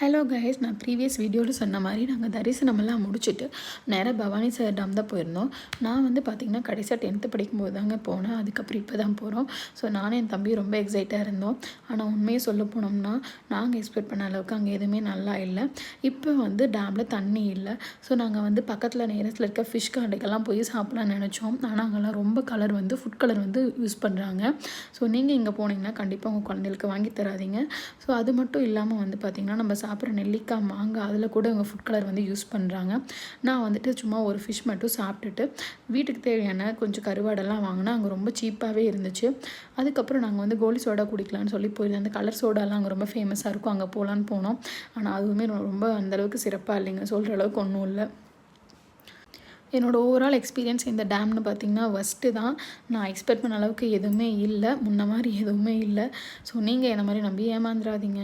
Hello guys, நான் previous வீடியோவில் சொன்ன மாதிரி நாங்கள் தரிசனமெல்லாம் முடிச்சுட்டு நேராக பவானி சார் டாம் தான் போயிருந்தோம். நான் வந்து பார்த்திங்கன்னா கடைசியாக 10th படிக்கும்போது தாங்க போனேன். அதுக்கப்புறம் இப்போ தான் போகிறோம். ஸோ நானும் என் தம்பி ரொம்ப எக்ஸைட்டாக இருந்தோம். ஆனால் உண்மையை சொல்ல போனோம்னா நாங்கள் எக்ஸ்பெக்ட் பண்ண அளவுக்கு அங்கே எதுவுமே நல்லா இல்லை. இப்போ வந்து டேமில் தண்ணி இல்லை. ஸோ நாங்கள் வந்து பக்கத்தில் நேரத்தில் இருக்க ஃபிஷ் கார்டுக்கெல்லாம் போய் சாப்பிடலாம்னு நினச்சோம். ஆனால் அங்கெல்லாம் ரொம்ப கலர் வந்து ஃபுட் கலர் வந்து யூஸ் பண்ணுறாங்க. ஸோ நீங்கள் இங்கே போனீங்கன்னா கண்டிப்பாக உங்கள் குழந்தைகளுக்கு வாங்கி தராதீங்க. ஸோ அது மட்டும் இல்லாமல் வந்து பார்த்திங்கன்னா நம்ம சாப்பிட்ற நெல்லிக்காய், மாங்காய் அதில் கூட இவங்க ஃபுட் கலர் வந்து யூஸ் பண்ணுறாங்க. நான் வந்துட்டு சும்மா ஒரு ஃபிஷ் மட்டும் சாப்பிட்டுட்டு வீட்டுக்கு தேவையான கொஞ்சம் கருவாடெல்லாம் வாங்கினா அங்கே ரொம்ப சீப்பாகவே இருந்துச்சு. அதுக்கப்புறம் நாங்கள் வந்து கோலி சோடா குடிக்கலான்னு சொல்லி போயிருந்தோம். அந்த கலர் சோடாலாம் அங்கே ரொம்ப ஃபேமஸாக இருக்கும். அங்கே போகலான்னு போனோம். ஆனால் அதுவுமே ரொம்ப அந்தளவுக்கு சிறப்பாக இல்லைங்க. சொல்கிற அளவுக்கு ஒன்றும் இல்லை. என்னோடய ஓவரால் எக்ஸ்பீரியன்ஸ் இந்த டேம்னு பார்த்திங்கன்னா ஒஸ்ட்டு தான். நான் எக்ஸ்பெக்ட் பண்ண அளவுக்கு எதுவுமே இல்லை. முன்ன மாதிரி எதுவுமே இல்லை. ஸோ நீங்கள் என்ன மாதிரி நம்பி ஏமாந்துடாதீங்க.